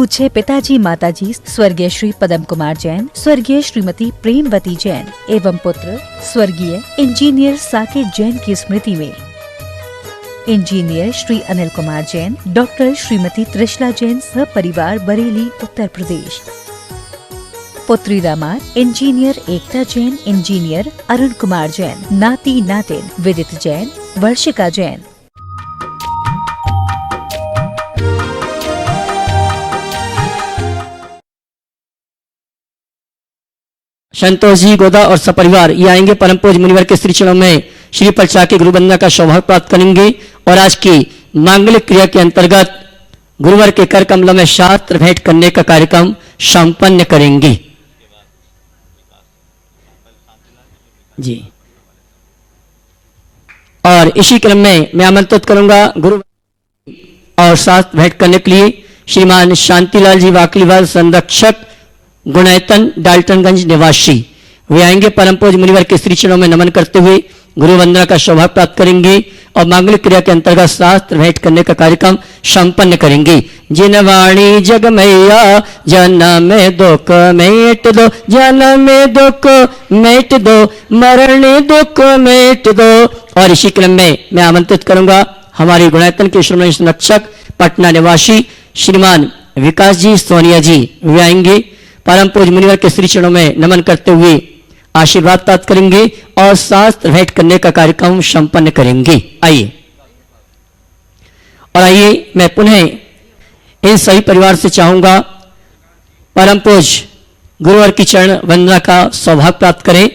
पूज्य पिताजी माताजी स्वर्गीय श्री पदम कुमार जैन, स्वर्गीय श्रीमती प्रेमवती जैन एवं पुत्र स्वर्गीय इंजीनियर साकेत जैन की स्मृति में इंजीनियर श्री अनिल कुमार जैन, डॉक्टर श्रीमती त्रिशला जैन सह परिवार बरेली उत्तर प्रदेश। पुत्री दामाद इंजीनियर एकता जैन, इंजीनियर अरुण कुमार जैन, नाती नातिन विदित जैन, वर्षिका जैन। संतोष जी गोदा और सपरिवार ये आएंगे परम पूज्य मुनिवर के श्री चरणों में श्री प्रचा के गुरु वंदना का सौभाग्य प्राप्त करेंगे और आज की मांगलिक क्रिया के अंतर्गत गुरुवर के कर कमलों में शास्त्र भेंट करने का कार्यक्रम संपन्न करेंगे। जी, और इसी क्रम में मैं आमंत्रित करूंगा गुरु और शास्त्र भेंट करने के लिए श्रीमान शांतिलाल जी वाकलीवाल, संरक्षक गुणैतन डाल्टनगंज निवासी। वे आएंगे परम पूज्य मुनिवर के श्री चरणों में नमन करते हुए गुरु वंदना का सौभाग्य प्राप्त करेंगे और मांगलिक क्रिया के अंतर्गत शास्त्र भेंट करने का कार्यक्रम संपन्न करेंगे। जिन वाणी जग मैया जन्म में दुख मेट दो, जन्म में दुख मेट दो, मरण दुख मेट दो। और इसी क्रम में मैं आमंत्रित करूंगा हमारे गुणैतन के श्रमण संरक्षक पटना निवासी श्रीमान विकास जी सोनिया जी। वे आएंगे परम पूज्य मुनिवर के श्री चरणों में नमन करते हुए आशीर्वाद प्राप्त करेंगे और शास्त्र भेंट करने का कार्यक्रम संपन्न करेंगे। आइए मैं पुनः इन सभी परिवार से चाहूंगा परम पूज्य गुरुवर की चरण वंदना का सौभाग्य प्राप्त करें।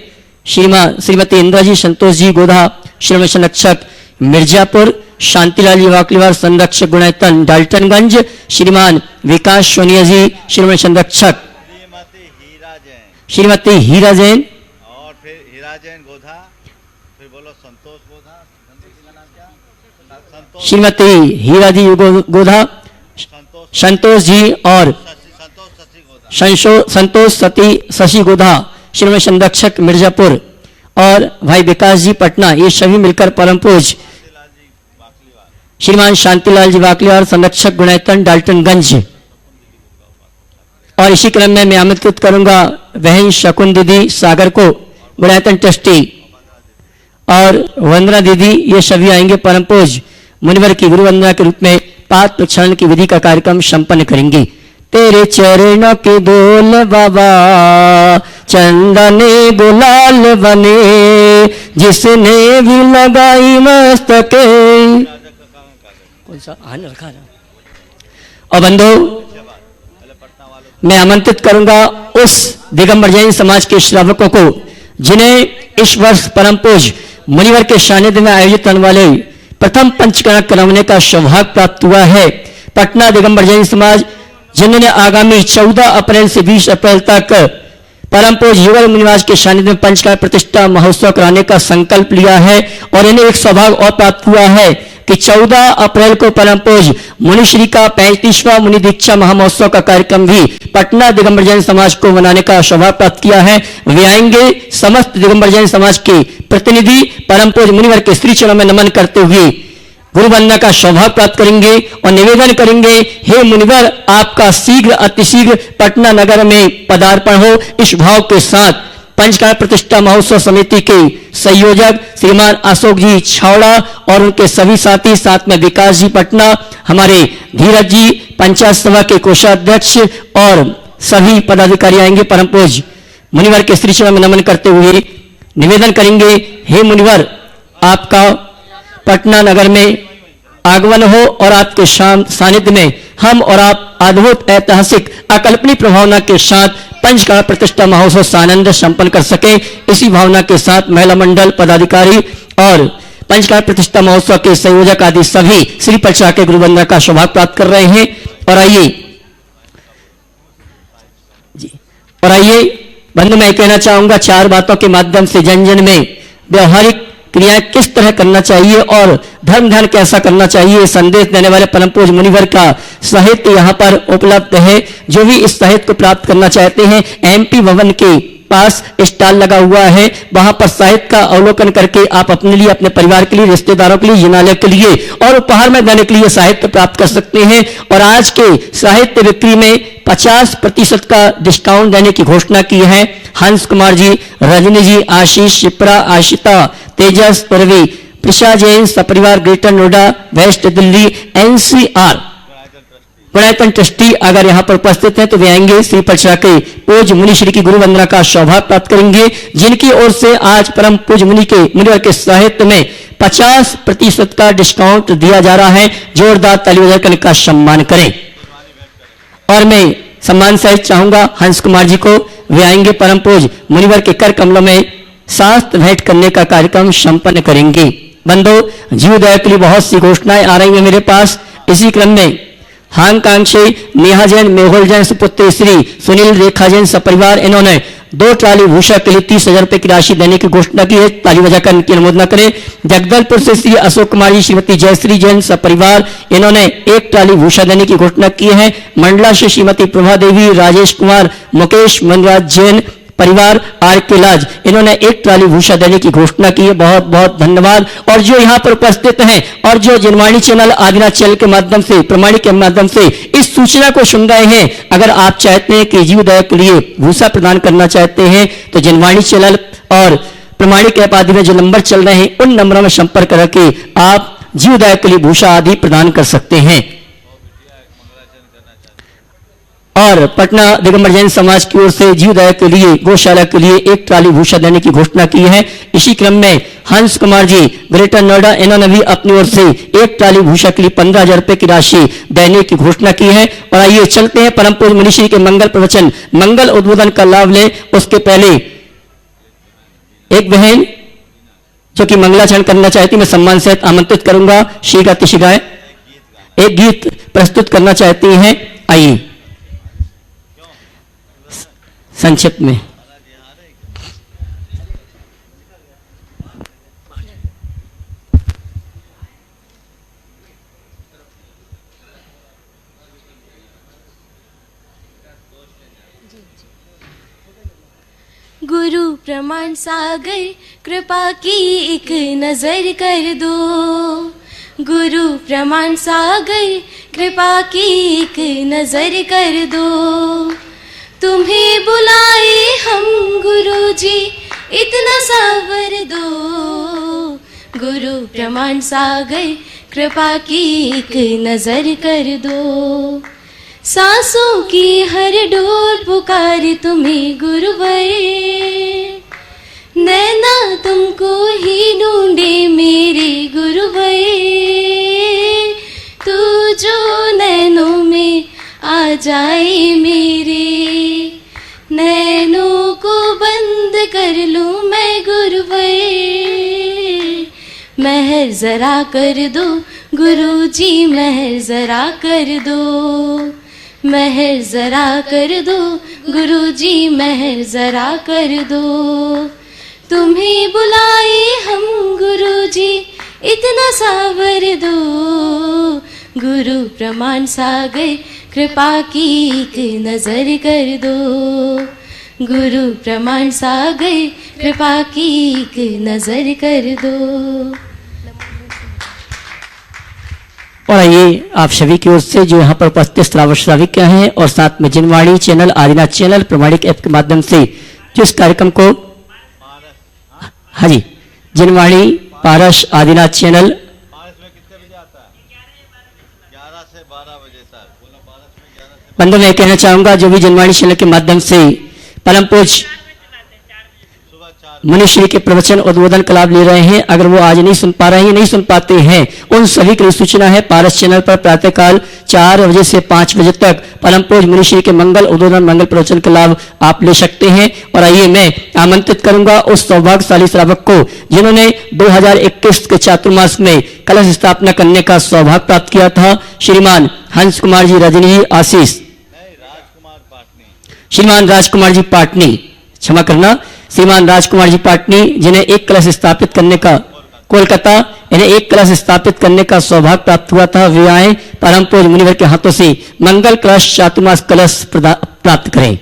श्रीमती इंदिरा जी संतोष जी गोधा, श्रमण संरक्षक मिर्जापुर, शांतिलाल जी वाकलीवाल, संरक्षक गुणैतन डाल्टनगंज, श्रीमान विकास सोनिया जी श्रमण संरक्षक, श्रीमती हीरा जैन और फिर हीरा जैन गोधा, फिर बोलो संतोष गोधा, श्रीमती हीरा जी गोधा, संतोष जी और संतोष सती शशि गोधा श्रीमती संरक्षक मिर्जापुर और भाई विकास जी पटना, ये सभी मिलकर परम पूज्य श्रीमान शांतिलाल जी वाकलीवाल, संरक्षक गुणैतन डाल्टनगंज। और इसी क्रम में मैं आमंत्रित करूंगा बहन शकुन दीदी सागर को, गुणैतन ट्रस्टी, और वंदना दीदी, ये सभी आएंगे परम पूज्य मुनिवर की गुरु वंदना के रूप में पाद प्रक्षालन की विधि का कार्यक्रम संपन्न करेंगे। तेरे चरणों के धूल बाबा चंदने गुलाल बने, जिसने भी लगाई मस्तके। कौन सा आने रखा ना। और बंधु, मैं आमंत्रित करूंगा उस दिगंबर जैन समाज के श्रावकों को जिन्हें इस वर्ष परम पूज्य मुनिवर के सानिध्य में आयोजित होने वाले प्रथम पंचकर्म कराने का सौभाग्य प्राप्त हुआ है। पटना दिगंबर जैन समाज जिन्होंने आगामी 14 अप्रैल से 20 अप्रैल तक परम पूज्य युगल मुनिवास के सानिध्य में पंचकर्म प्रतिष्ठा महोत्सव कराने का संकल्प लिया है और इन्हें एक सौभाग्य और प्राप्त हुआ है कि 14 अप्रैल को परम पूज्य मुनिश्री का 35वां मुनि दीक्षा महामहोत्सव का कार्यक्रम भी पटना दिगंबर जैन समाज को मनाने का सौभाग्य प्राप्त किया है। वे आएंगे समस्त दिगंबर जैन समाज के प्रतिनिधि परम पूज्य मुनिवर के श्री चरणों में नमन करते हुए गुरु वंदना का सौभाग्य प्राप्त करेंगे और निवेदन करेंगे, हे मुनिवर आपका शीघ्र अतिशीघ्र पटना नगर में पदार्पण हो। इस भाव के साथ पंचकर्म प्रतिष्ठा महोत्सव समिति के संयोजक श्रीमान अशोक जी छावड़ा और उनके सभी साथी, साथ में विकास जी पटना, हमारे धीरज जी पंचायत सभा के कोषाध्यक्ष और सभी पदाधिकारी आएंगे परम पूज्य मुनिवर के श्री चरण में नमन करते हुए निवेदन करेंगे, हे मुनिवर आपका पटना नगर में आगमन हो और आपके सानिध्य में हम और आप अद्भुत ऐतिहासिक अकल्पनीय प्रभावना के साथ पंचकर्म प्रतिष्ठा महोत्सव सानंद संपन्न कर सके। इसी भावना के साथ महिला मंडल पदाधिकारी और पंचकर्म प्रतिष्ठा महोत्सव के संयोजक आदि सभी श्री प्रचा के गुरु वंदना का सौभाग्य प्राप्त कर रहे हैं। और आइए बंधु, मैं कहना चाहूंगा 4 बातों के माध्यम से जन जन में व्यवहारिक क्रियाएं किस तरह करना चाहिए और धर्म ध्यान कैसा करना चाहिए, संदेश देने वाले परम पूज्य मुनिवर का साहित्य यहाँ पर उपलब्ध है। जो भी इस साहित्य को प्राप्त करना चाहते हैं, MP भवन के पास स्टॉल लगा हुआ है, वहां पर साहित्य का अवलोकन करके आप अपने लिए, अपने परिवार के लिए, रिश्तेदारों के लिए, जिनालय के लिए और उपहार में देने के लिए साहित्य प्राप्त कर सकते हैं। और आज के साहित्य बिक्री में 50% का डिस्काउंट देने की घोषणा की है। हंस कुमार जी, रजनी जी, आशीष, शिप्रा, आशिता, तेजस, पूर्वी, प्रिशा जैन, सपरिवार, greater Noida, west Delhi, NCR पुरातन ट्रस्टी अगर यहां पर उपस्थित हैं तो वे आएंगे, श्री पटरा के पूज्य मुनि श्री की गुरु वंदना का सौभाग्य प्राप्त करेंगे, जिनकी ओर से आज परम पूज्य मुनिवर के साहित्य में 50% का डिस्काउंट दिया जा रहा है। जोरदार ताली बजाकर इनका सम्मान करें। और मैं सम्मान सहित चाहूंगा हंस कुमार जी को, वे आएंगे, परम पूज्य मुनिवर के कर कमलों में शास्त्र भेंट करने का कार्यक्रम संपन्न करेंगे। बंधु, जीवोदय के लिए बहुत सी घोषणाएं आ रही है मेरे पास। इसी क्रम में हांगकांग से नेहा जैन, मेहुल जैन, सुपुत्र श्री सुनील, रेखा जैन, सपरिवार, इन्होंने 2 ट्राली भूषा के लिए 30,000 रुपए की राशि देने की घोषणा की है। ताली बजाकर इनकी अनुमोदना करें। जगदलपुर से श्री अशोक कुमार जी, श्रीमती जयश्री जैन, सपरिवार, इन्होंने 1 ट्राली भूषा देने की घोषणा की है। मंडला से श्रीमती प्रभा देवी, राजेश कुमार, मुकेश मनराज जैन परिवार, आर के लाज, इन्होंने 1 ट्राली भूषा देने की घोषणा की है। बहुत बहुत धन्यवाद। और जो यहां पर उपस्थित हैं और जो जनवाणी चैनल, आदिनाथ चैनल के माध्यम से, प्रमाणिक के माध्यम से इस सूचना को सुन रहे हैं, अगर आप चाहते हैं कि जीवोदय के लिए भूषा प्रदान करना चाहते हैं तो जनवाणी चैनल और प्रमाणिक ऐप आदि में जो नंबर चल रहे हैं उन नंबरों में संपर्क करके आप जीवोदय के लिए भूषा आदि प्रदान कर सकते हैं। और पटना दिगंबर जैन समाज की ओर से जीवोदय के लिए, गौशाला के लिए 1 ट्राली भूषा देने की घोषणा की है। इसी क्रम में हंस कुमार जी, ग्रेटर नोएडा, इन्होंने भी अपनी ओर से 1 ट्राली भूषा के लिए 15,000 रुपए की राशि देने की घोषणा की है। और आइए चलते हैं परम पूज्य मुनि श्री के मंगल प्रवचन, मंगल उद्बोधन का लाभ लें। उसके पहले एक बहन जो कि मंगलाचरण करना चाहती, मैं सम्मान सहित आमंत्रित करूंगा, शीघ्र अतिशीघ्र एक गीत प्रस्तुत करना चाहती हैं। आइए संक्षिप्त में। गुरु प्रमाण सागर कृपा की एक नजर कर दो, गुरु प्रमाण सागर कृपा की एक नजर कर दो। तुम्हें बुलाए हम गुरु जी इतना सावर दो, गुरु प्रमाण सागर कृपा की एक नजर कर दो। सांसों की हर डोर पुकारे तुम्हें गुरुवर, नैना तुमको ही ढूंढे मेरे गुरुवर। तू जो नैनों में आ जाए मेरे, नैनों को बंद कर लूं मैं गुरुवर। महर जरा कर दो गुरु जी, महर जरा कर दो, महर जरा कर दो गुरु जी, महर जरा कर दो। तुम्हें बुलाए हम गुरु जी इतना सावर दो, गुरु प्रमाण सागर कृपा की एक नजर कर दो, गुरु प्रमाण सागर कृपा की एक नजर कर दो। और आइए आप सभी की ओर से जो यहाँ पर उपस्थित श्रावक श्राविका हैं और साथ में जनवाणी चैनल, आदिनाथ चैनल, प्रमाणिक ऐप के माध्यम से जो इस कार्यक्रम को, हाँ जी, जनवाणी, पारस, आदिनाथ चैनल, पारस में कितने बजे आता है? 11 से 12 बजे तक। पारस में 11 से बंधु मैं कहना चाहूंगा जो भी जनवाणी चैनल के माध्यम से परम पूज्य मुनिश्री के प्रवचन उद्बोधन का लाभ ले रहे हैं, अगर वो आज नहीं सुन पा रहे हैं, नहीं सुन पाते हैं, उन सभी के लिए सूचना है। पारस चैनल पर प्रातःकाल 4 बजे से 5 बजे तक परम पूज्य मुनिश्री के मंगल उद्बोधन, मंगल प्रवचन का लाभ आप ले सकते हैं। और आइए मैं आमंत्रित करूंगा उस सौभाग्यशाली श्रावक को जिन्होंने 2021 के चातुर्मास में कलश स्थापना करने का सौभाग्य प्राप्त किया था, श्रीमान हंस कुमार जी, रजनी जी, आशीष, श्रीमान राजकुमार जी पाटनी, क्षमा करना, श्रीमान राजकुमार जी पाटनी, जिन्हें 1 कलश स्थापित करने का, कोलकाता, इन्हें 1 कलश स्थापित करने का सौभाग्य प्राप्त हुआ था। वे आए परम पूज्य मुनिवर के हाथों से मंगल कलश चातुर्मास कलश प्राप्त करें।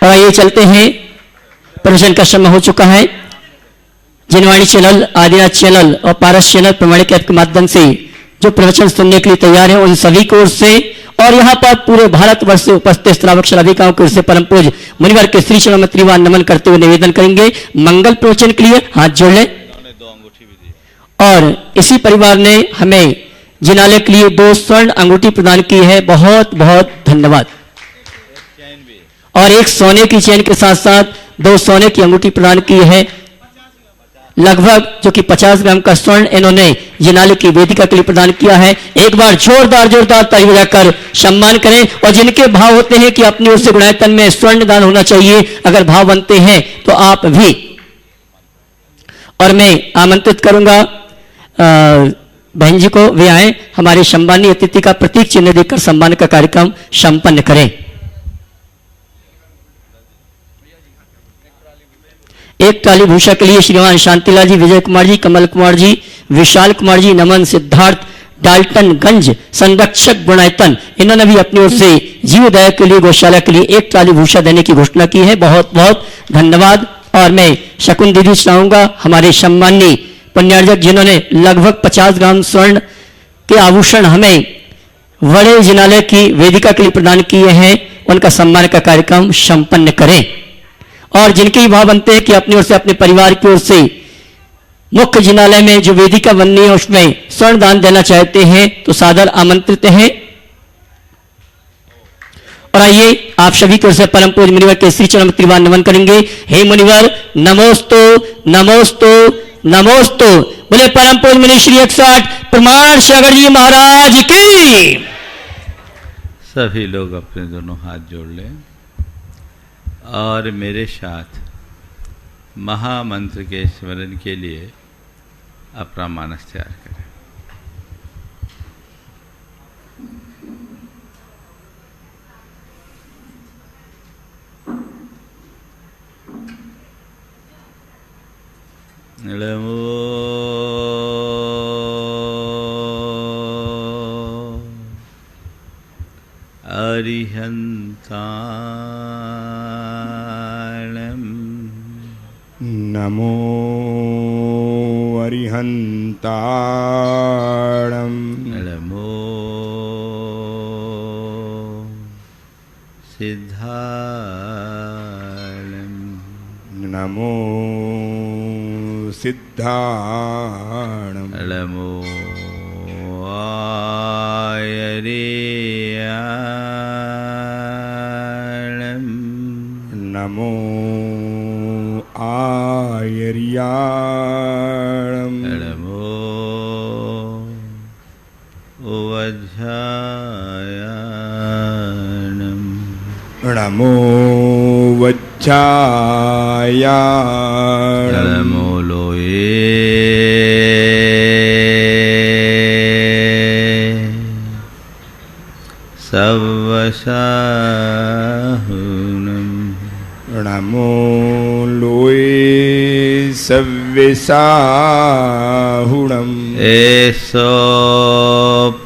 और आइए चलते हैं, प्रवचन का समय हो चुका है। जिनवाणी चैनल, आदिनाथ चैनल और पारस चैनल प्रमाणिक ऐप के माध्यम से जो प्रवचन सुनने के लिए तैयार है उन सभी की ओर से और यहाँ पर पूरे भारतवर्ष से उपस्थित श्रावक श्राविकाओं की ओर से परम पूज्य मुनिवर के श्री चरणों में त्रिवार नमन करते हुए निवेदन करेंगे मंगल प्रवचन के लिए हाथ जोड़ लें। उन्होंने 2 अंगूठी भी दी। और इसी परिवार ने हमें जिनालय के लिए 2 स्वर्ण अंगूठी प्रदान की है, बहुत बहुत धन्यवाद। चैन भी और एक सोने की चैन के साथ साथ 2 सोने की अंगूठी प्रदान की है, लगभग जो कि 50 ग्राम का स्वर्ण इन्होंने जिनालय की वेदिका के लिए प्रदान किया है। एक बार जोरदार जोरदार ताली बजाकर सम्मान करें। और जिनके भाव होते हैं कि अपनी ओर से गुणायतन में स्वर्ण दान होना चाहिए, अगर भाव बनते हैं तो आप भी। और मैं आमंत्रित करूंगा बहन जी को, वे आए हमारे सम्मानीय अतिथि का प्रतीक चिन्ह देकर सम्मान का कार्यक्रम संपन्न करें। एक टाली भूषा के लिए श्रीमान शांतिलाल जी, विजय कुमार जी, कमल कुमार जी, विशाल कुमार जी, नमन, सिद्धार्थ, डाल्टनगंज संरक्षक गुणायतन, इन्होंने भी अपनी ओर से जीवदया के लिए, गौशाला के लिए 1 टाली भूषा देने की घोषणा की है, बहुत बहुत धन्यवाद। और मैं शकुन दीदी चाहूंगा हमारे सम्मानीय पुण्यार्जक जिन्होंने लगभग 50 ग्राम स्वर्ण के आभूषण हमें बड़े जिनालय की वेदिका के लिए प्रदान किए हैं, उनका सम्मान का कार्यक्रम संपन्न करें। और जिनके ही भाव बनते हैं कि अपनी ओर से, अपने परिवार की ओर से मुख्य जिनालय में जो वेदिका बननी है उसमें स्वर्ण दान देना चाहते हैं तो सादर आमंत्रित हैं। और आइए आप सभी की ओर से परम पूज्य मुनिवर के श्री चरण में त्रिवार नमन करेंगे। हे मुनिवर नमोस्तु नमोस्तु नमोस्तु। बोले परम पूज्य मुनि श्री 108 प्रमाण सागर जी महाराज की। सभी लोग अपने दोनों हाथ जोड़ लें और मेरे साथ महामंत्र के स्मरण के लिए अपना मानस तैयार करें। नमो अरिहन्ताणं नमो अरिहन्ताणं नमो सिद्धाणं नमो सिद्धाणं नमो आयर्याणं नमो आयर्याणं नमो वज्रायाणं नमो वज्रायाणं नमो लोये सवसाहुनं नमो लोये सव्यसाहुणम् एसो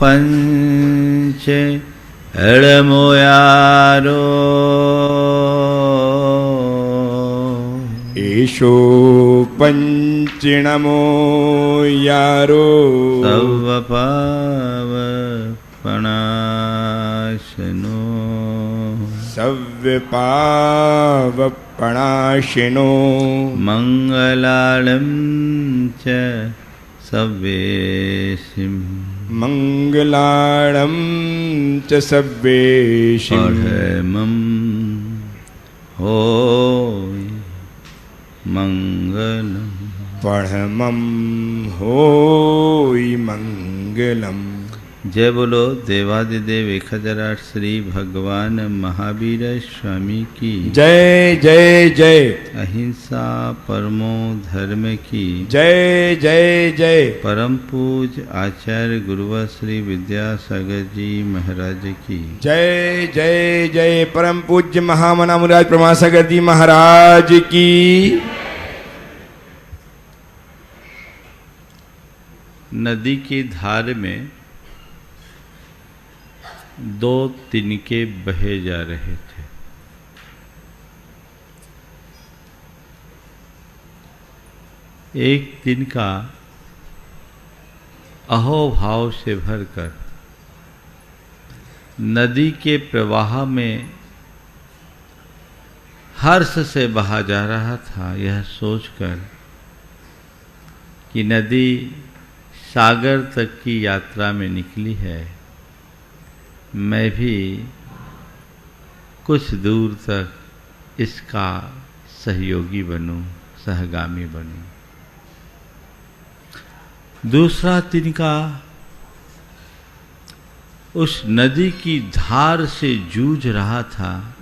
पंच एळमोयारो एषो पञ्चिणमो यारो सवपावपणाशनो सव्यपावपणाशिनो मङ्गलालं च सव्येशिं मङ्गलाणं च सव्येशिं परमं होय मङ्गलम् परमं होय मङ्गलम्। जय बोलो देवादिदेव 1008 श्री भगवान महावीर स्वामी की जय जय जय। अहिंसा परमो धर्म की जय जय जय। परम पूज आचार्य गुरुवर श्री विद्यासागर जी महाराज की जय जय जय। परम पूज्य महामना मुराद प्रमासागर जी महाराज की। नदी की धार में 2 तिनके बहे जा रहे थे। एक दिन का अहोभाव से भरकर नदी के प्रवाह में हर्ष से बहा जा रहा था, यह सोचकर कि नदी सागर तक की यात्रा में निकली है, मैं भी कुछ दूर तक इसका सहयोगी बनूं, सहगामी बनूं। दूसरा तिनका उस नदी की धार से जूझ रहा था,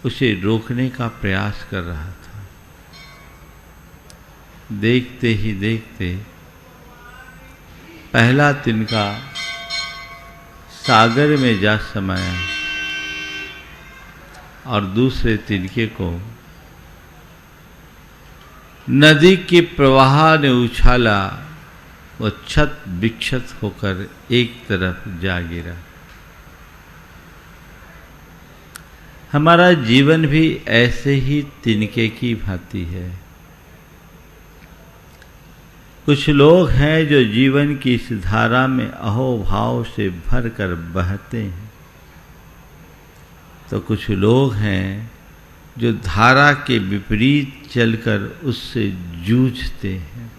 उसे रोकने का प्रयास कर रहा था। देखते ही देखते पहला तिनका सागर में जा समाया और दूसरे तिनके को नदी के प्रवाह ने उछाला, वो छत विक्षत होकर एक तरफ जा गिरा। हमारा जीवन भी ऐसे ही तिनके की भांति है। कुछ लोग हैं जो जीवन की इस धारा में अहोभाव से भरकर बहते हैं, तो कुछ लोग हैं जो धारा के विपरीत चलकर उससे जूझते हैं।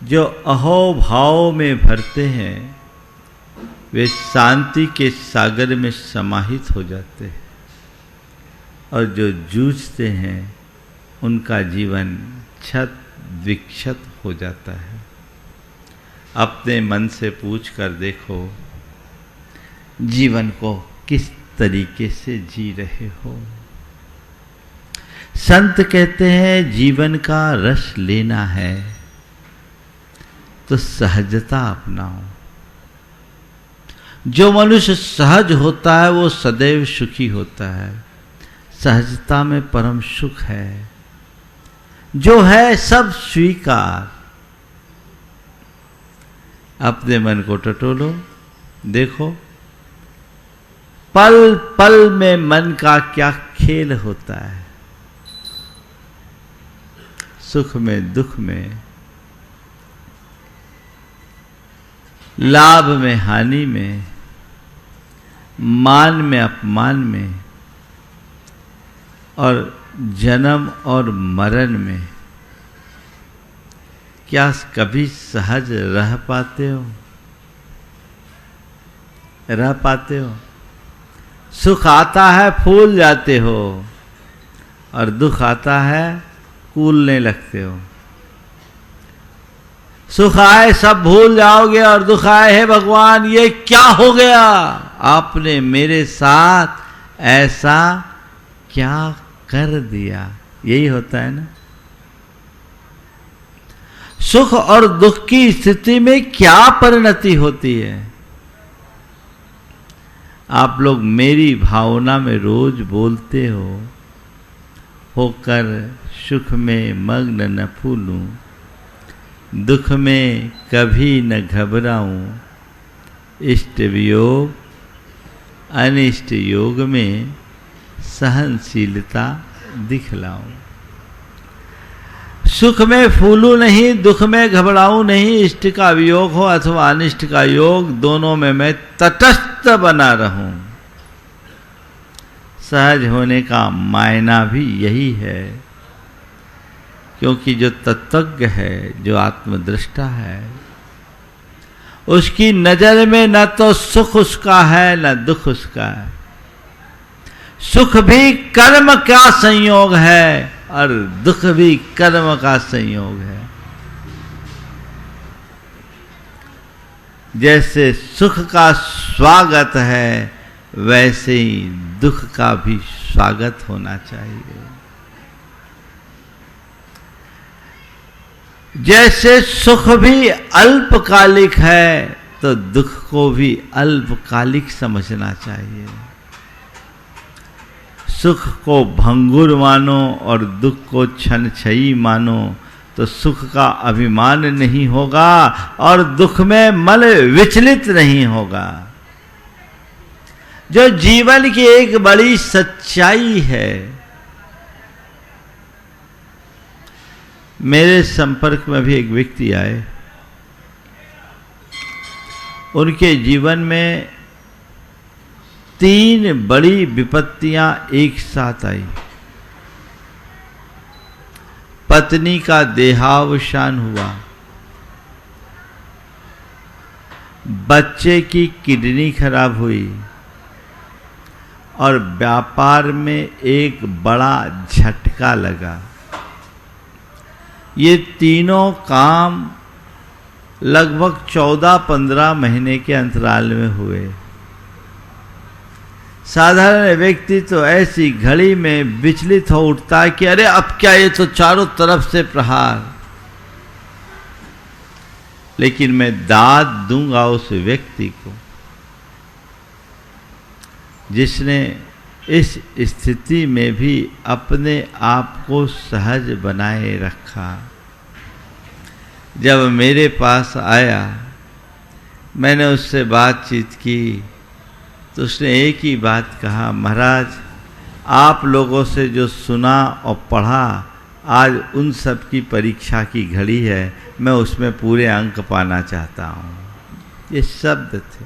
जो अहोभाव में भरते हैं वे शांति के सागर में समाहित हो जाते हैं, और जो जूझते हैं उनका जीवन छत विक्षत हो जाता है। अपने मन से पूछ कर देखो, जीवन को किस तरीके से जी रहे हो। संत कहते हैं जीवन का रस लेना है तो सहजता अपनाओ। जो मनुष्य सहज होता है वो सदैव सुखी होता है। सहजता में परम सुख है। जो है सब स्वीकार। अपने मन को टटोलो, देखो पल पल में मन का क्या खेल होता है। सुख में दुख में, लाभ में हानि में, मान में अपमान में, और जन्म और मरण में, क्या कभी सहज रह पाते हो? रह पाते हो? सुख आता है फूल जाते हो, और दुख आता है कूलने लगते हो। सुख आए सब भूल जाओगे, और दुख आए हे भगवान ये क्या हो गया, आपने मेरे साथ ऐसा क्या कर दिया। यही होता है ना। सुख और दुख की स्थिति में क्या परिणति होती है। आप लोग मेरी भावना में रोज बोलते हो, होकर सुख में मग्न न फूलूं, दुख में कभी न घबराऊं, इष्ट वियोग अनिष्ट योग में सहनशीलता दिखलाऊं। सुख में फूलूं नहीं, दुख में घबराऊं नहीं, इष्ट का वियोग हो अथवा अनिष्ट का योग, दोनों में मैं तटस्थ बना रहूं। सहज होने का मायना भी यही है, क्योंकि जो तत्वज्ञ है, जो आत्मदृष्टा है, उसकी नजर में न तो सुख उसका है न दुख उसका है। सुख भी कर्म का संयोग है और दुख भी कर्म का संयोग है। जैसे सुख का स्वागत है वैसे ही दुख का भी स्वागत होना चाहिए। जैसे सुख भी अल्पकालिक है तो दुख को भी अल्पकालिक समझना चाहिए। सुख को भंगुर मानो और दुख को क्षणक्षयी मानो तो सुख का अभिमान नहीं होगा और दुख में मन विचलित नहीं होगा। जो जीवन की एक बड़ी सच्चाई है, मेरे संपर्क में भी एक व्यक्ति आए, उनके जीवन में 3 बड़ी विपत्तियां एक साथ आई। पत्नी का देहावसान हुआ, बच्चे की किडनी खराब हुई और व्यापार में एक बड़ा झटका लगा। ये तीनों काम लगभग 14-15 महीने के अंतराल में हुए। साधारण व्यक्ति तो ऐसी घड़ी में विचलित हो उठता है कि अरे अब क्या, ये तो चारों तरफ से प्रहार। लेकिन मैं दाद दूंगा उस व्यक्ति को जिसने इस स्थिति में भी अपने आप को सहज बनाए रखा। जब मेरे पास आया, मैंने उससे बातचीत की तो उसने एक ही बात कहा, महाराज आप लोगों से जो सुना और पढ़ा, आज उन सब की परीक्षा की घड़ी है, मैं उसमें पूरे अंक पाना चाहता हूँ। ये शब्द थे।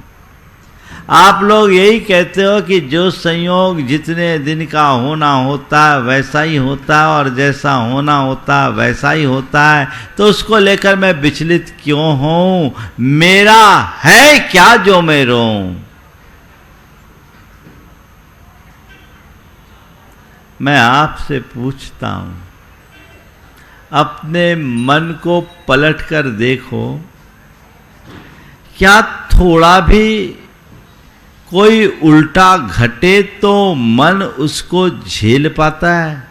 आप लोग यही कहते हो कि जो संयोग जितने दिन का होना होता है वैसा ही होता है और जैसा होना होता है वैसा ही होता है, तो उसको लेकर मैं विचलित क्यों हूँ? मेरा है क्या जो मैं रोऊं? मैं आपसे पूछता हूं, अपने मन को पलट कर देखो, क्या थोड़ा भी कोई उल्टा घटे तो मन उसको झेल पाता है?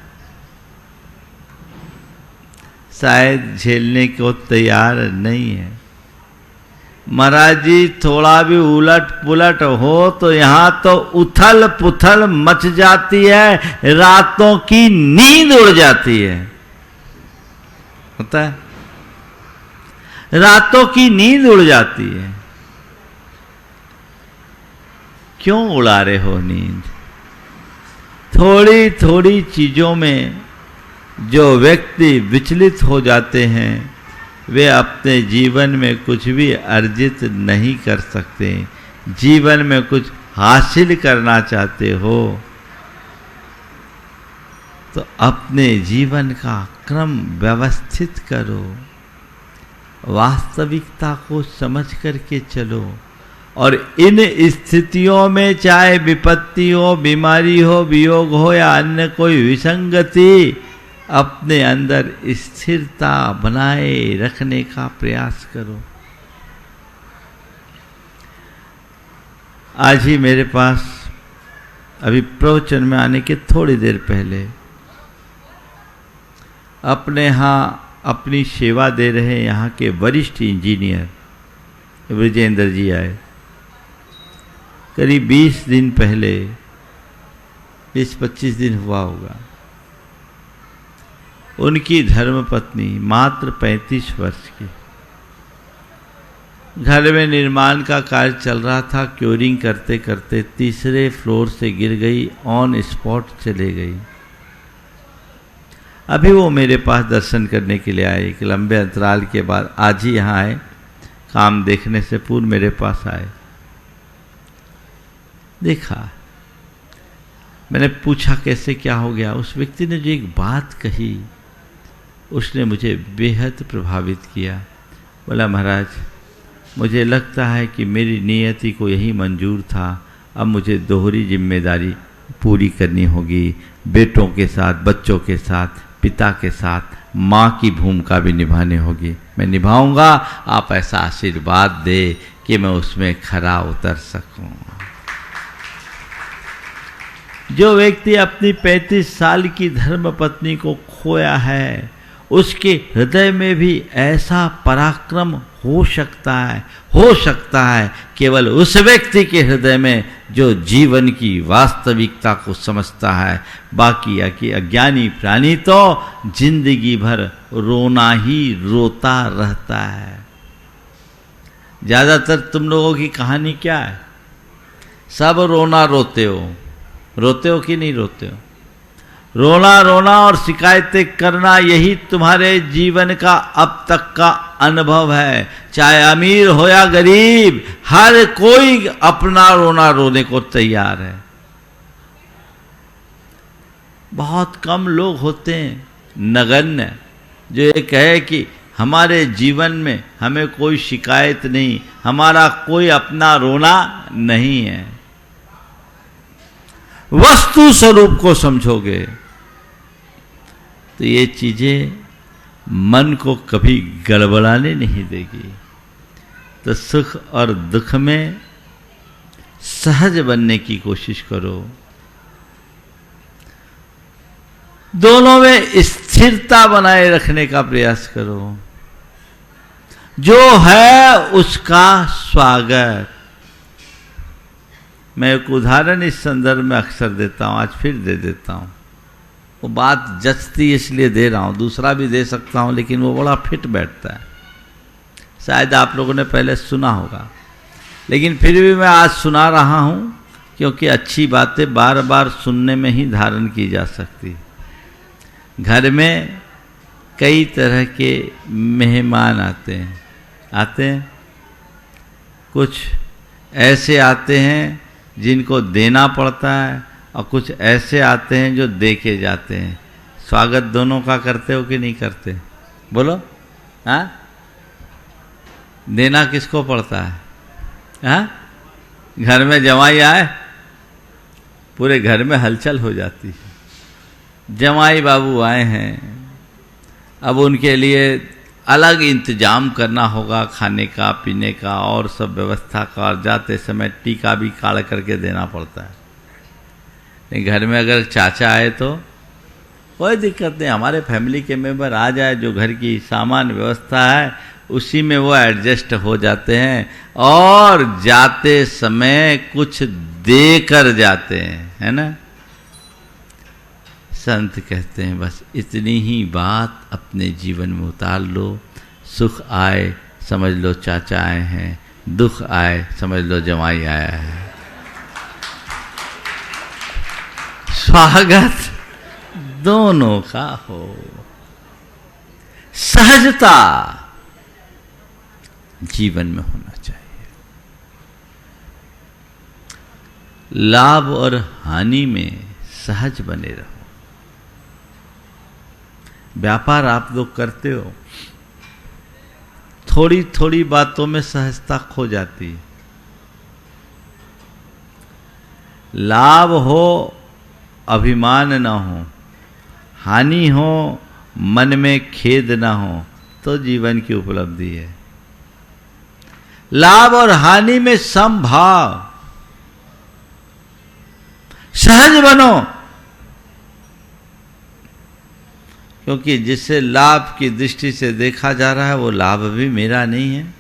शायद झेलने को तैयार नहीं है। महाराज जी थोड़ा भी उलट पुलट हो तो यहां तो उथल पुथल मच जाती है, रातों की नींद उड़ जाती है। होता है, रातों की नींद उड़ जाती है। क्यों उड़ा रहे हो नींद? थोड़ी थोड़ी चीजों में जो व्यक्ति विचलित हो जाते हैं वे अपने जीवन में कुछ भी अर्जित नहीं कर सकते। जीवन में कुछ हासिल करना चाहते हो तो अपने जीवन का क्रम व्यवस्थित करो, वास्तविकता को समझ करके चलो। और इन स्थितियों में चाहे विपत्ति हो, बीमारी हो, वियोग हो या अन्य कोई विसंगति, अपने अंदर स्थिरता बनाए रखने का प्रयास करो। आज ही मेरे पास अभी प्रवचन में आने के थोड़ी देर पहले अपने यहाँ अपनी सेवा दे रहे यहाँ के वरिष्ठ इंजीनियर विजेंद्र जी आए। करीब 20 दिन पहले, 20-25 दिन हुआ होगा। उनकी धर्मपत्नी मात्र 35 वर्ष की, घर में निर्माण का कार्य चल रहा था, क्योरिंग करते करते तीसरे फ्लोर से गिर गई, ऑन स्पॉट चले गई। अभी वो मेरे पास दर्शन करने के लिए आए, एक लंबे अंतराल के बाद आज ही यहाँ आए। काम देखने से पूर्व मेरे पास आए। देखा, मैंने पूछा कैसे क्या हो गया। उस व्यक्ति ने जो एक बात कही उसने मुझे बेहद प्रभावित किया। बोला, महाराज मुझे लगता है कि मेरी नियति को यही मंजूर था, अब मुझे दोहरी जिम्मेदारी पूरी करनी होगी। बेटों के साथ, बच्चों के साथ, पिता के साथ, माँ की भूमिका भी निभानी होगी। मैं निभाऊंगा, आप ऐसा आशीर्वाद दे कि मैं उसमें खरा उतर सकूं। जो व्यक्ति अपनी 35 साल की धर्मपत्नी को खोया है, उसके हृदय में भी ऐसा पराक्रम हो सकता है केवल उस व्यक्ति के हृदय में जो जीवन की वास्तविकता को समझता है। बाकी की अज्ञानी प्राणी तो जिंदगी भर रोना ही रोता रहता है। ज्यादातर तुम लोगों की कहानी क्या है? सब रोना रोते हो कि नहीं रोते हो? रोना रोना और शिकायतें करना, यही तुम्हारे जीवन का अब तक का अनुभव है। चाहे अमीर हो या गरीब, हर कोई अपना रोना रोने को तैयार है। बहुत कम लोग होते हैं नगण्य जो ये कहे कि हमारे जीवन में हमें कोई शिकायत नहीं, हमारा कोई अपना रोना नहीं है। वस्तु स्वरूप को समझोगे तो ये चीजें मन को कभी गड़बड़ाने नहीं देगी। तो सुख और दुख में सहज बनने की कोशिश करो, दोनों में स्थिरता बनाए रखने का प्रयास करो। जो है उसका स्वागत। मैं एक उदाहरण इस संदर्भ में अक्सर देता हूं, आज फिर दे देता हूं। वो बात जचती इसलिए दे रहा हूं, दूसरा भी दे सकता हूं, लेकिन वो बड़ा फिट बैठता है। शायद आप लोगों ने पहले सुना होगा, लेकिन फिर भी मैं आज सुना रहा हूं, क्योंकि अच्छी बातें बार बार सुनने में ही धारण की जा सकती। घर में कई तरह के मेहमान आते हैं। कुछ ऐसे आते हैं जिनको देना पड़ता है, और कुछ ऐसे आते हैं जो दे के जाते हैं। स्वागत दोनों का करते हो कि नहीं करते? बोलो। हाँ, देना किसको पड़ता है? हाँ, घर में जमाई आए, पूरे घर में हलचल हो जाती है। जमाई बाबू आए हैं, अब उनके लिए अलग इंतजाम करना होगा, खाने का, पीने का और सब व्यवस्था का, और जाते समय टीका भी काढ़ करके देना पड़ता है। लेकिन घर में अगर चाचा आए तो कोई दिक्कत नहीं, हमारे फैमिली के मेंबर आ जाए, जो घर की सामान व्यवस्था है उसी में वो एडजस्ट हो जाते हैं, और जाते समय कुछ दे कर जाते हैं, है ना। संत कहते हैं बस इतनी ही बात अपने जीवन में उतार लो। सुख आए समझ लो चाचा आए हैं, दुख आए समझ लो जमाई आया है। स्वागत दोनों का हो। सहजता जीवन में होना चाहिए। लाभ और हानि में सहज बने रहो। व्यापार आप लोग करते हो, थोड़ी थोड़ी बातों में सहजता खो जाती है। लाभ हो अभिमान ना हो, हानि हो मन में खेद ना हो, तो जीवन की उपलब्धि है। लाभ और हानि में समभाव, सहज बनो। क्योंकि जिसे लाभ की दृष्टि से देखा जा रहा है वो लाभ भी मेरा नहीं है,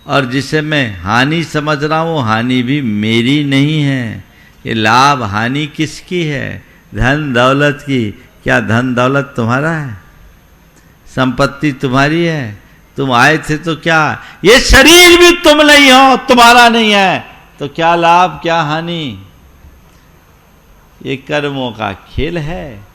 और जिसे मैं हानि समझ रहा हूं वो हानि भी मेरी नहीं है। ये लाभ हानि किसकी है? धन दौलत की। क्या धन दौलत तुम्हारा है? संपत्ति तुम्हारी है? तुम आए थे तो क्या? ये शरीर भी तुम नहीं हो, तुम्हारा नहीं है, तो क्या लाभ क्या हानि? ये कर्मों का खेल है।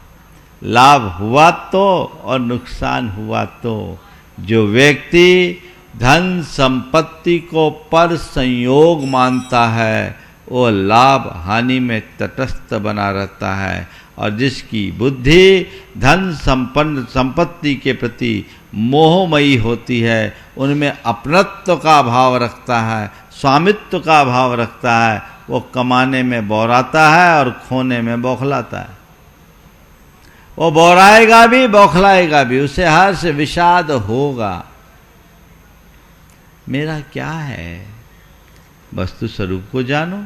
लाभ हुआ तो और नुकसान हुआ तो। जो व्यक्ति धन संपत्ति को पर संयोग मानता है वो लाभ हानि में तटस्थ बना रहता है, और जिसकी बुद्धि धन संपन्न संपत्ति के प्रति मोहमयी होती है, उनमें अपनत्व का भाव रखता है, स्वामित्व का भाव रखता है, वो कमाने में बौराता है और खोने में बौखलाता है। वो बौराएगा भी बौखलाएगा भी, उसे हर्ष विषाद होगा। मेरा क्या है? वस्तु स्वरूप को जानो।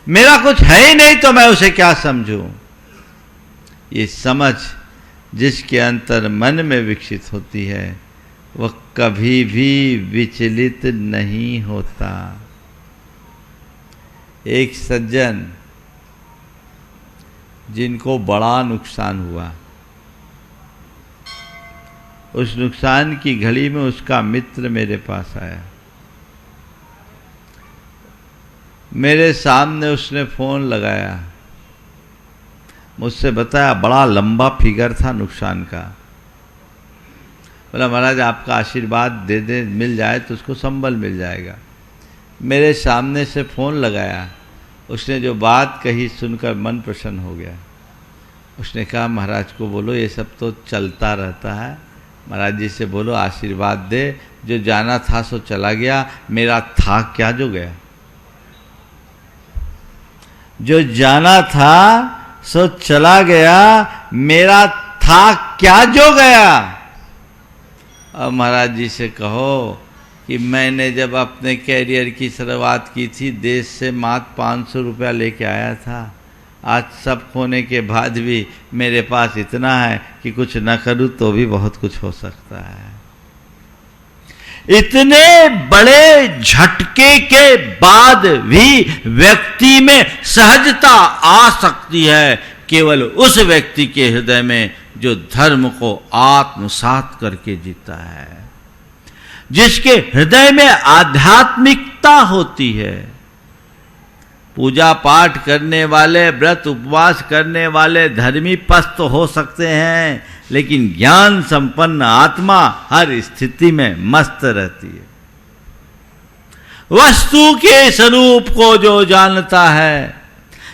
मेरा कुछ है ही नहीं तो मैं उसे क्या समझूं? ये समझ जिसके अंतर मन में विकसित होती है वह कभी भी विचलित नहीं होता। एक सज्जन जिनको बड़ा नुकसान हुआ, उस नुकसान की घड़ी में उसका मित्र मेरे पास आया। मेरे सामने उसने फोन लगाया, मुझसे बताया, बड़ा लंबा फिगर था नुकसान का। बोला महाराज आपका आशीर्वाद दे दे, मिल जाए तो उसको संबल मिल जाएगा। मेरे सामने से फ़ोन लगाया, उसने जो बात कही सुनकर मन प्रसन्न हो गया। उसने कहा महाराज को बोलो ये सब तो चलता रहता है, महाराज जी से बोलो आशीर्वाद दे, जो जाना था सो चला गया, मेरा था क्या जो गया। जो जाना था सो चला गया, मेरा था क्या जो गया। अब महाराज जी से कहो कि मैंने जब अपने कैरियर की शुरुआत की थी, देश से मात्र 500 रुपया लेके आया था। आज सब खोने के बाद भी मेरे पास इतना है कि कुछ न करूं तो भी बहुत कुछ हो सकता है। इतने बड़े झटके के बाद भी व्यक्ति में सहजता आ सकती है केवल उस व्यक्ति के हृदय में जो धर्म को आत्मसात करके जीता है, जिसके हृदय में आध्यात्मिकता होती है। पूजा पाठ करने वाले, व्रत उपवास करने वाले धर्मी पस्त हो सकते हैं, लेकिन ज्ञान संपन्न आत्मा हर स्थिति में मस्त रहती है। वस्तु के स्वरूप को जो जानता है,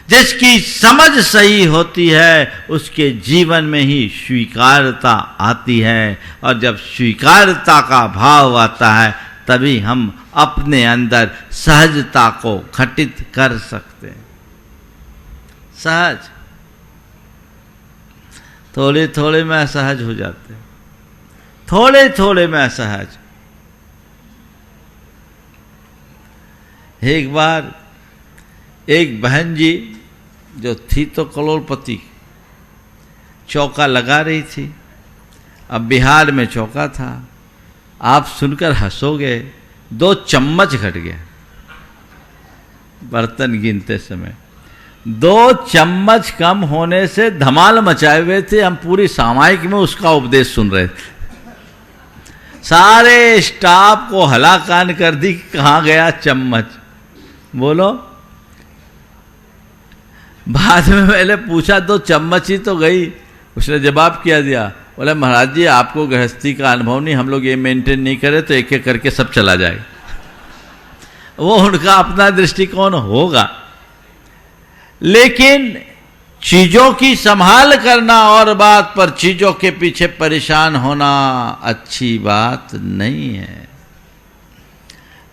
जिसकी समझ सही होती है, उसके जीवन में ही स्वीकारता आती है। और जब स्वीकारता का भाव आता है, तभी हम अपने अंदर सहजता को घटित कर सकते हैं। सहज, थोड़े थोड़े में असहज हो जाते हैं, थोड़े थोड़े में असहज। एक बार एक बहन जी जो थी तो करोड़पति, चौका लगा रही थी। अब बिहार में चौका था, आप सुनकर हंसोगे, 2 चम्मच घट गया बर्तन गिनते समय। 2 चम्मच कम होने से धमाल मचाए हुए थे। हम पूरी सामायिक में उसका उपदेश सुन रहे थे। सारे स्टाफ को हलाकान कर दी, कहाँ गया चम्मच, बोलो। बाद में मैंने पूछा 2 चम्मच ही तो गई। उसने जवाब क्या दिया, बोले महाराज जी आपको गृहस्थी का अनुभव नहीं, हम लोग ये मेंटेन नहीं करें तो एक एक करके सब चला जाएगा। वो उनका अपना दृष्टिकोण होगा, लेकिन चीजों की संभाल करना और बात, पर चीजों के पीछे परेशान होना अच्छी बात नहीं है।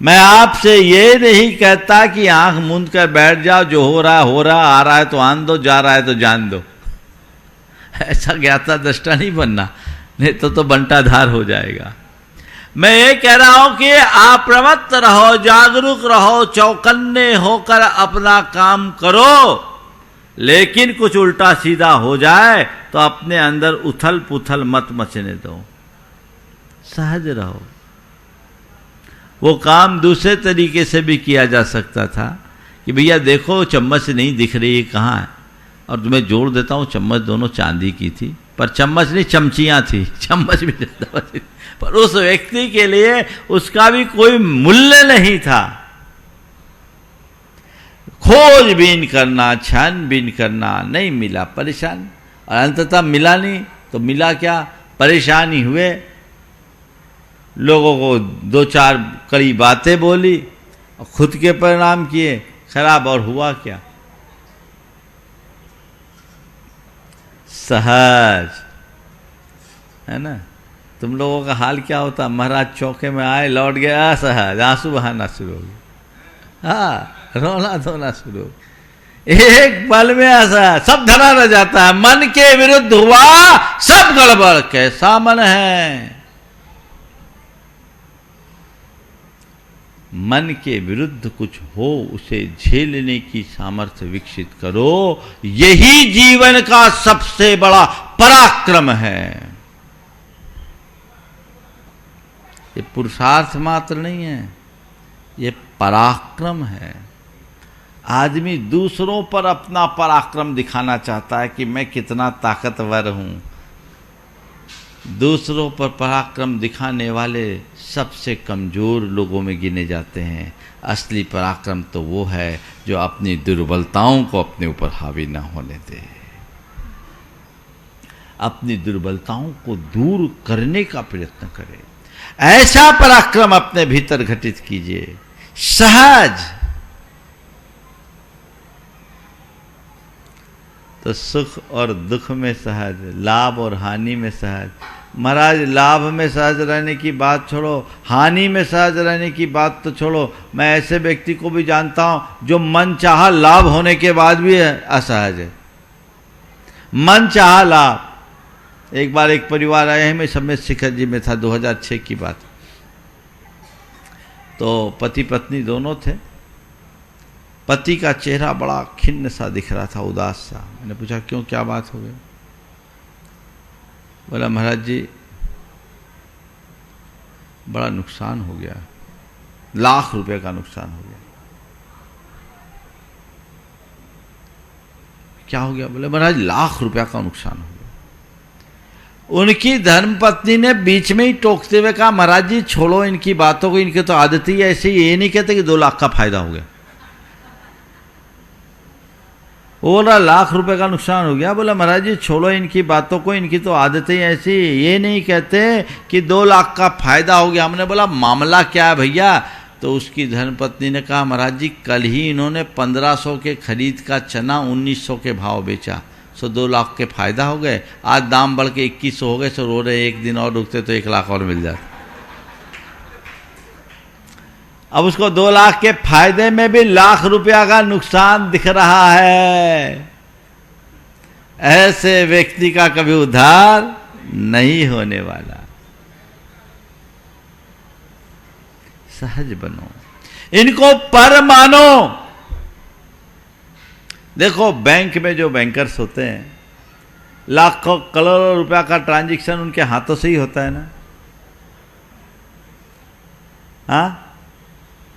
मैं आपसे ये नहीं कहता कि आंख मूंद कर बैठ जाओ, जो हो रहा आ रहा है तो आन दो, जा रहा है तो जान दो। ऐसा ज्ञाता दृष्टा नहीं बनना, नहीं तो बंटाधार हो जाएगा। मैं ये कह रहा हूं कि आप प्रवत्त रहो, जागरूक रहो, चौकन्ने होकर अपना काम करो। लेकिन कुछ उल्टा सीधा हो जाए तो अपने अंदर उथल पुथल मत मचने दो, सहज रहो। वो काम दूसरे तरीके से भी किया जा सकता था कि भैया देखो चम्मच नहीं दिख रही है कहाँ है, और तुम्हें जोड़ देता हूँ चम्मच दोनों चांदी की थी, पर चम्मच नहीं चमचियाँ थी, चम्मच भी ज्यादा थी। पर उस व्यक्ति के लिए उसका भी कोई मूल्य नहीं था। खोजबीन करना, छानबीन करना, नहीं मिला परेशान, और अंततः मिला नहीं तो मिला क्या, परेशानी हुए। लोगों को 2-4 कड़ी बातें बोली और खुद के परिणाम किए खराब, और हुआ क्या, सहज है ना। तुम लोगों का हाल क्या होता, महाराज चौके में आए, लौट गया असहज, आंसू बहाना शुरू हो गया, हाँ रोना धोना शुरू, एक पल में असहज, सब धरा रह जाता है। मन के विरुद्ध हुआ सब गड़बड़, कैसा मन है। मन के विरुद्ध कुछ हो, उसे झेलने की सामर्थ्य विकसित करो, यही जीवन का सबसे बड़ा पराक्रम है। ये पुरुषार्थ मात्र नहीं है, ये पराक्रम है। आदमी दूसरों पर अपना पराक्रम दिखाना चाहता है कि मैं कितना ताकतवर हूं। दूसरों पर पराक्रम दिखाने वाले सबसे कमजोर लोगों में गिने जाते हैं। असली पराक्रम तो वो है जो अपनी दुर्बलताओं को अपने ऊपर हावी न होने दे। अपनी दुर्बलताओं को दूर करने का प्रयत्न करें। ऐसा पराक्रम अपने भीतर घटित कीजिए, सहज। तो सुख और दुख में सहज, लाभ और हानि में सहज। महाराज लाभ में सहज रहने की बात छोड़ो, हानि में सहज रहने की बात तो छोड़ो। मैं ऐसे व्यक्ति को भी जानता हूं जो मन चाहा लाभ होने के बाद भी असहज है। मन चाहा लाभ। एक बार एक परिवार आए हैं, मैं समेत शिखर जी में था, 2006 की बात। तो पति पत्नी दोनों थे। पति का चेहरा बड़ा खिन्न सा दिख रहा था, उदास सा। मैंने पूछा क्यों, क्या बात हो गई? बोला महाराज जी बड़ा नुकसान हो गया, लाख रुपए का नुकसान हो गया। क्या हो गया? बोले महाराज लाख रुपया का नुकसान हो गया। उनकी धर्मपत्नी ने बीच में ही टोकते हुए कहा महाराज जी छोड़ो इनकी बातों को, इनकी तो आदत ही ऐसी, ये नहीं कहते कि 2 लाख का फायदा हो गया। बोला लाख रुपए का नुकसान हो गया। बोला महाराज जी छोड़ो इनकी बातों को, इनकी तो आदत ही ऐसी, ये नहीं कहते कि 2 लाख का फायदा हो गया। हमने बोला मामला क्या है भैया? तो उसकी धर्मपत्नी ने कहा महाराज जी कल ही इन्होंने 1500 के खरीद का चना 1900 के भाव बेचा, सो 2 लाख के फायदा हो गए। आज दाम बढ़ के 2100 हो गए, सो रो रहे एक दिन और रुकते तो 1 लाख और मिल जाता। अब उसको 2 लाख के फायदे में भी लाख रुपया का नुकसान दिख रहा है। ऐसे व्यक्ति का कभी उद्धार नहीं होने वाला। सहज बनो, इनको पर मानो। देखो बैंक में जो बैंकर्स होते हैं, लाखों करोड़ों रुपया का ट्रांजैक्शन उनके हाथों से ही होता है ना। हाँ,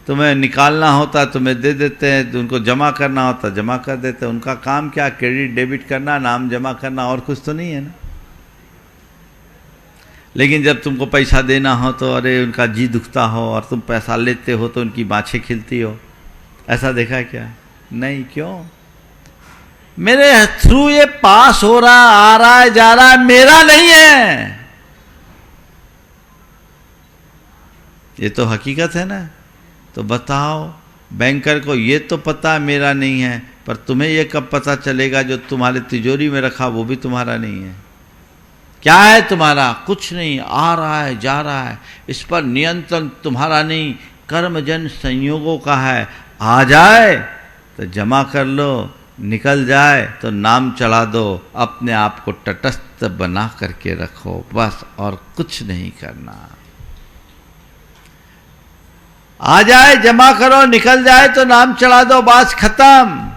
तुम्हें निकालना होता तुम्हें दे देते हैं, उनको जमा करना होता जमा कर देते हैं। उनका काम क्या, क्रेडिट डेबिट करना, नाम जमा करना, और कुछ तो नहीं है ना। लेकिन जब तुमको पैसा देना हो तो अरे उनका जी दुखता हो, और तुम पैसा लेते हो तो उनकी बाँछें खिलती हो। ऐसा देखा क्या? नहीं। क्यों? मेरे थ्रू ये पास हो रहा, आ रहा है, जा रहा है, मेरा नहीं है। ये तो हकीकत है ना। तो बताओ, बैंकर को ये तो पता मेरा नहीं है, पर तुम्हें ये कब पता चलेगा जो तुम्हारे तिजोरी में रखा वो भी तुम्हारा नहीं है? क्या है तुम्हारा? कुछ नहीं। आ रहा है, जा रहा है, इस पर नियंत्रण तुम्हारा नहीं, कर्मजन संयोगों का है। आ जाए तो जमा कर लो, निकल जाए तो नाम चढ़ा दो, अपने आप को तटस्थ बना करके रखो, बस, और कुछ नहीं करना। आ जाए जमा करो, निकल जाए तो नाम चढ़ा दो, बात खत्म।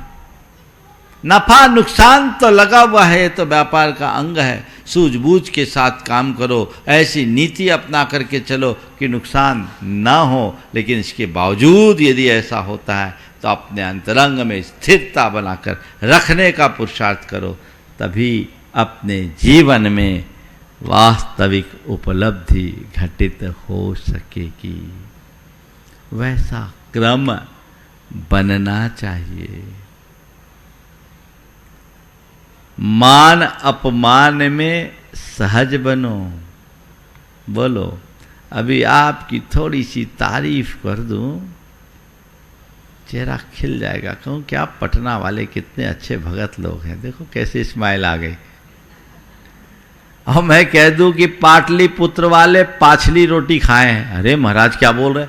नफा नुकसान तो लगा हुआ है, तो व्यापार का अंग है। सूझबूझ के साथ काम करो, ऐसी नीति अपना करके चलो कि नुकसान ना हो। लेकिन इसके बावजूद यदि ऐसा होता है तो अपने अंतरंग में स्थिरता बनाकर रखने का पुरुषार्थ करो, तभी अपने जीवन में वास्तविक उपलब्धि घटित हो सकेगी। वैसा क्रम बनना चाहिए। मान अपमान में सहज बनो। बोलो, अभी आपकी थोड़ी सी तारीफ कर दूं, चेहरा खिल जाएगा। कहूँ क्या पटना वाले कितने अच्छे भगत लोग हैं, देखो कैसे स्माइल आ गई। और मैं कह दूं कि पाटलिपुत्र वाले पाछली रोटी खाए हैं, अरे महाराज क्या बोल रहे?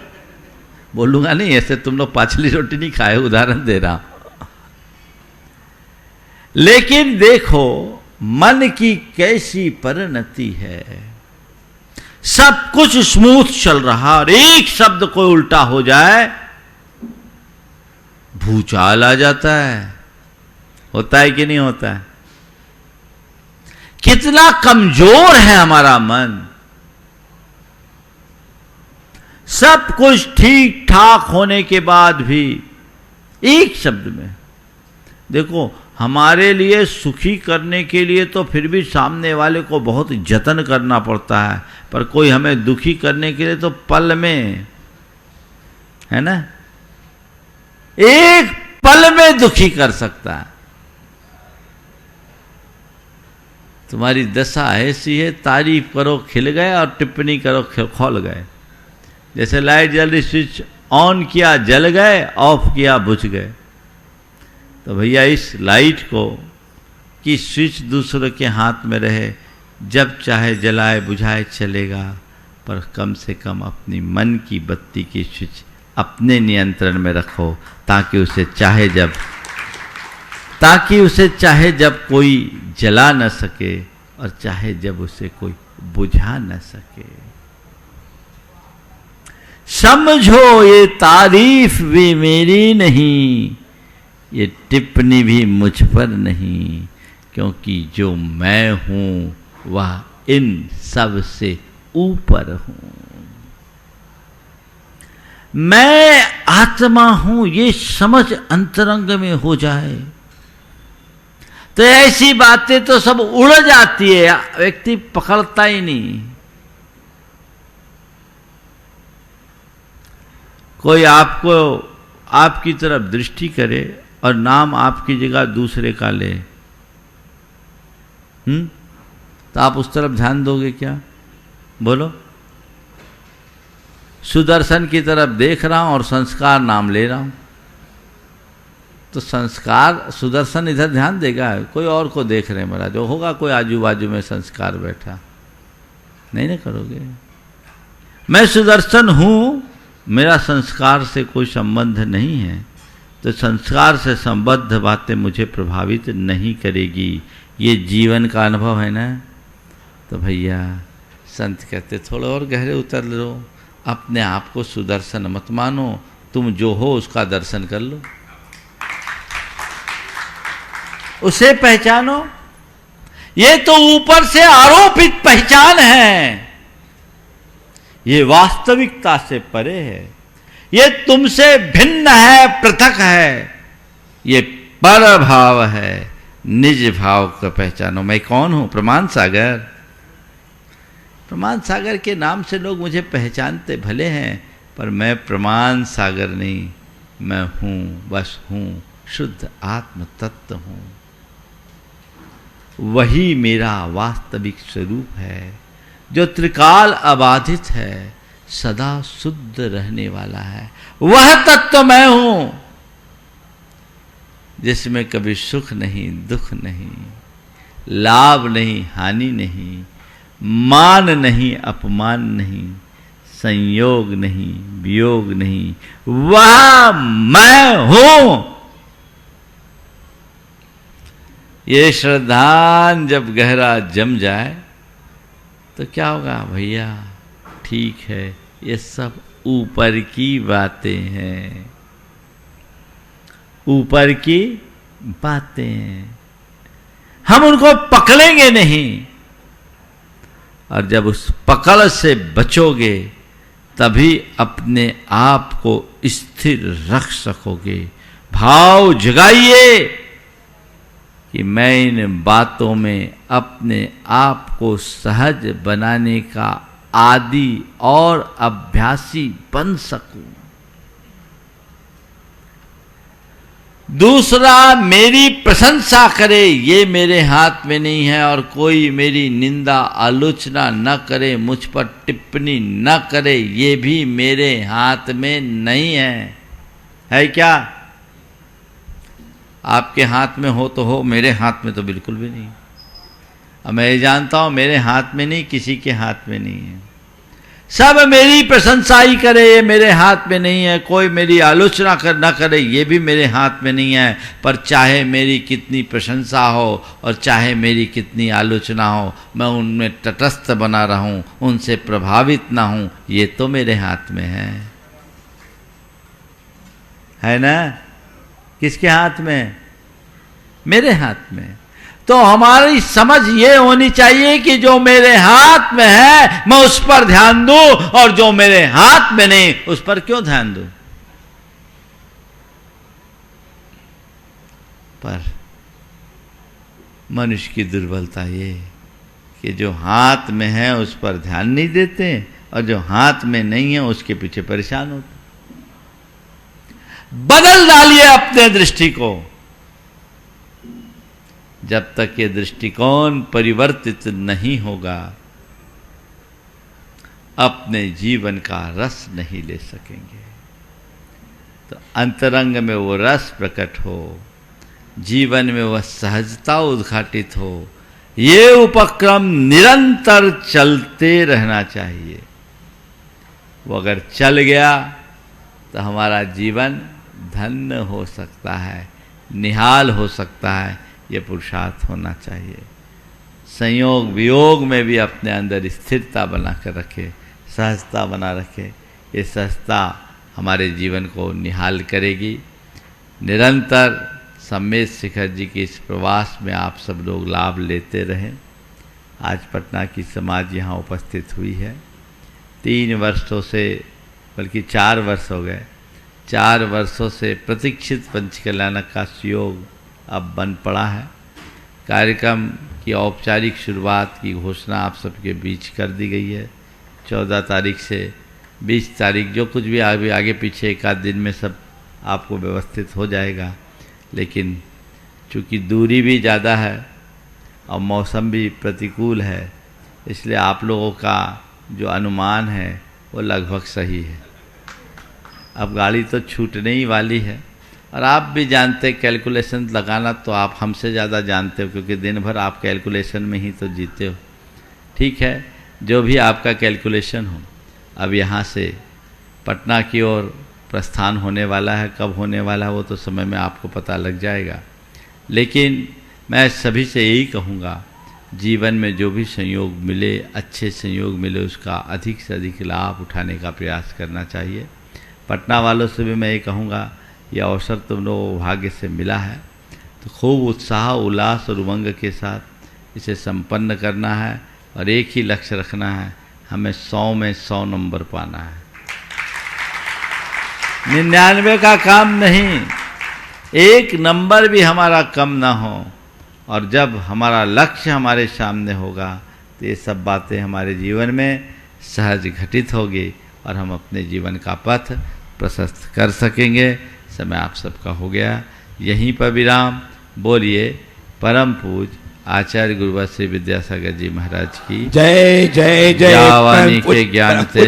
बोलूंगा नहीं, ऐसे तुम लोग पाछली रोटी नहीं खाए, उदाहरण दे रहा हूं। लेकिन देखो मन की कैसी परिणति है। सब कुछ स्मूथ चल रहा और एक शब्द कोई उल्टा हो जाए भूचाल आ जाता है। होता है कि नहीं होता है? कितना कमजोर है हमारा मन। सब कुछ ठीक ठाक होने के बाद भी एक शब्द में, देखो हमारे लिए सुखी करने के लिए तो फिर भी सामने वाले को बहुत जतन करना पड़ता है, पर कोई हमें दुखी करने के लिए तो पल में, है ना, एक पल में दुखी कर सकता है। तुम्हारी दशा ऐसी है, तारीफ करो खिल गए और टिप्पणी करो खौल गए। जैसे लाइट जल रही, स्विच ऑन किया जल गए, ऑफ किया बुझ गए। तो भैया इस लाइट को कि स्विच दूसरों के हाथ में रहे, जब चाहे जलाए बुझाए चलेगा, पर कम से कम अपनी मन की बत्ती की स्विच अपने नियंत्रण में रखो, ताकि उसे चाहे जब कोई जला न सके और चाहे जब उसे कोई बुझा न सके। समझो ये तारीफ भी मेरी नहीं, ये टिप्पणी भी मुझ पर नहीं, क्योंकि जो मैं हूं वह इन सब से ऊपर हूं। मैं आत्मा हूं, ये समझ अंतरंग में हो जाए तो ऐसी बातें तो सब उड़ जाती है, व्यक्ति पकड़ता ही नहीं। कोई आपको आपकी तरफ दृष्टि करे और नाम आपकी जगह दूसरे का ले, तो आप उस तरफ ध्यान दोगे क्या? बोलो। सुदर्शन की तरफ देख रहा हूं और संस्कार नाम ले रहा हूं, तो संस्कार सुदर्शन इधर ध्यान देगा, कोई और को देख रहे हैं महाराज, जो होगा कोई आजू बाजू में संस्कार बैठा, नहीं ना करोगे। मैं सुदर्शन हूं, मेरा संस्कार से कोई संबंध नहीं है, तो संस्कार से संबद्ध बातें मुझे प्रभावित नहीं करेगी। ये जीवन का अनुभव है ना। तो भैया संत कहते थोड़ा और गहरे उतर लो, अपने आप को सुदर्शन मत मानो, तुम जो हो उसका दर्शन कर लो, उसे पहचानो। ये तो ऊपर से आरोपित पहचान है, ये वास्तविकता से परे है, ये तुमसे भिन्न है, पृथक है, ये पर भाव है। निज भाव का पहचानो। मैं कौन हूं? प्रमाण सागर। प्रमाण सागर के नाम से लोग मुझे पहचानते भले हैं, पर मैं प्रमाण सागर नहीं, मैं हूं, बस हूं, शुद्ध आत्म तत्व हूं। वही मेरा वास्तविक स्वरूप है, जो त्रिकाल अबाधित है, सदा शुद्ध रहने वाला है। वह तत्व मैं हूं, जिसमें कभी सुख नहीं, दुख नहीं, लाभ नहीं, हानि नहीं, मान नहीं, अपमान नहीं, संयोग नहीं, वियोग नहीं, वह मैं हूं। ये श्रद्धान जब गहरा जम जाए तो क्या होगा भैया? ठीक है, ये सब ऊपर की बातें हैं, ऊपर की बातें हैं, हम उनको पकड़ेंगे नहीं। और जब उस पकड़ से बचोगे तभी अपने आप को स्थिर रख सकोगे। भाव जगाइए कि मैं इन बातों में अपने आप को सहज बनाने का आदी और अभ्यासी बन सकूं। दूसरा मेरी प्रशंसा करे, ये मेरे हाथ में नहीं है, और कोई मेरी निंदा आलोचना न करे, मुझ पर टिप्पणी न करे, ये भी मेरे हाथ में नहीं है क्या? आपके हाथ में हो तो हो, मेरे हाथ में तो बिल्कुल भी नहीं। अब मैं ये जानता हूं मेरे हाथ में नहीं, किसी के हाथ में नहीं है। सब मेरी प्रशंसा ही करे, ये मेरे हाथ में नहीं है। कोई मेरी आलोचना न करे, ये भी मेरे हाथ में नहीं है। पर चाहे मेरी कितनी प्रशंसा हो और चाहे मेरी कितनी आलोचना हो, मैं उनमें तटस्थ बना रहूं, उनसे प्रभावित ना हूं, ये तो मेरे हाथ में है ना? किसके हाथ में? मेरे हाथ में। तो हमारी समझ ये होनी चाहिए कि जो मेरे हाथ में है मैं उस पर ध्यान दूं, और जो मेरे हाथ में नहीं उस पर क्यों ध्यान दूं? पर मनुष्य की दुर्बलता ये कि जो हाथ में है उस पर ध्यान नहीं देते, और जो हाथ में नहीं है उसके पीछे परेशान होते। बदल डालिए अपने दृष्टि को। जब तक ये दृष्टिकोण परिवर्तित नहीं होगा, अपने जीवन का रस नहीं ले सकेंगे। तो अंतरंग में वो रस प्रकट हो, जीवन में वह सहजता उद्घाटित हो, ये उपक्रम निरंतर चलते रहना चाहिए। वो अगर चल गया तो हमारा जीवन धन्य हो सकता है, निहाल हो सकता है। ये पुरुषार्थ होना चाहिए। संयोग वियोग में भी अपने अंदर स्थिरता बना कर रखे, सहजता बना रखे। ये सहजता हमारे जीवन को निहाल करेगी। निरंतर सम्मेद शिखर जी के इस प्रवास में आप सब लोग लाभ लेते रहें। आज पटना की समाज यहाँ उपस्थित हुई है। 3 वर्षों से, बल्कि 4 वर्ष हो गए, 4 वर्षों से प्रतीक्षित पंचकल्याणक का सुयोग अब बन पड़ा है। कार्यक्रम की औपचारिक शुरुआत की घोषणा आप सबके बीच कर दी गई है। 14 तारीख से 20 तारीख, जो कुछ भी आगे पीछे एक आध दिन में सब आपको व्यवस्थित हो जाएगा। लेकिन चूँकि दूरी भी ज़्यादा है और मौसम भी प्रतिकूल है, इसलिए आप लोगों का जो अनुमान है वो लगभग सही है। अब गाड़ी तो छूटने ही वाली है, और आप भी जानते, कैलकुलेशन लगाना तो आप हमसे ज़्यादा जानते हो, क्योंकि दिन भर आप कैलकुलेशन में ही तो जीते हो। ठीक है, जो भी आपका कैलकुलेशन हो, अब यहाँ से पटना की ओर प्रस्थान होने वाला है। कब होने वाला है वो तो समय में आपको पता लग जाएगा। लेकिन मैं सभी से यही कहूँगा, जीवन में जो भी संयोग मिले, अच्छे संयोग मिले, उसका अधिक से अधिक लाभ उठाने का प्रयास करना चाहिए। पटना वालों से भी मैं ये कहूँगा, यह अवसर तुम लोगों को भाग्य से मिला है, तो खूब उत्साह, उल्लास और उमंग के साथ इसे संपन्न करना है। और एक ही लक्ष्य रखना है, हमें 100 में 100 नंबर पाना है। 99 का काम नहीं, 1 नंबर भी हमारा कम ना हो। और जब हमारा लक्ष्य हमारे सामने होगा तो ये सब बातें हमारे जीवन में सहज घटित होगी और हम अपने जीवन का पथ प्रशस्त कर सकेंगे। समय आप सबका हो गया, यहीं पर विराम। बोलिए परम पूज्य आचार्य गुरुवर श्री विद्यासागर जी महाराज की जय जय जय। वाणी के ज्ञान से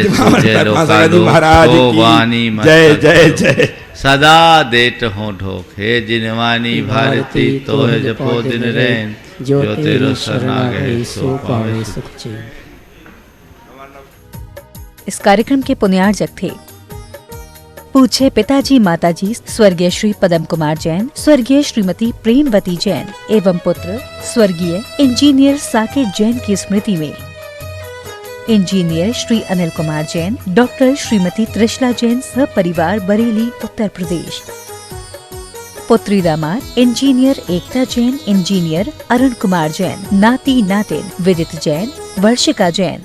वाणी जय जय जय। सदा देत हो ढोक, हे जिनवानी भारती तो है जपो दिन रैन, जो तेरो शरणा गए सो पावे सुख चैन। इस कार्यक्रम के पुण्यार्जक थे पूछे पिताजी माताजी स्वर्गीय श्री पदम कुमार जैन, स्वर्गीय श्रीमती प्रेमवती जैन एवं पुत्र स्वर्गीय इंजीनियर साकेत जैन की स्मृति में इंजीनियर श्री अनिल कुमार जैन, डॉक्टर श्रीमती त्रिशला जैन सपरिवार बरेली उत्तर प्रदेश। पुत्री दामाद इंजीनियर एकता जैन, इंजीनियर अरुण कुमार जैन, नाती नातिन विदित जैन, वर्षिका जैन,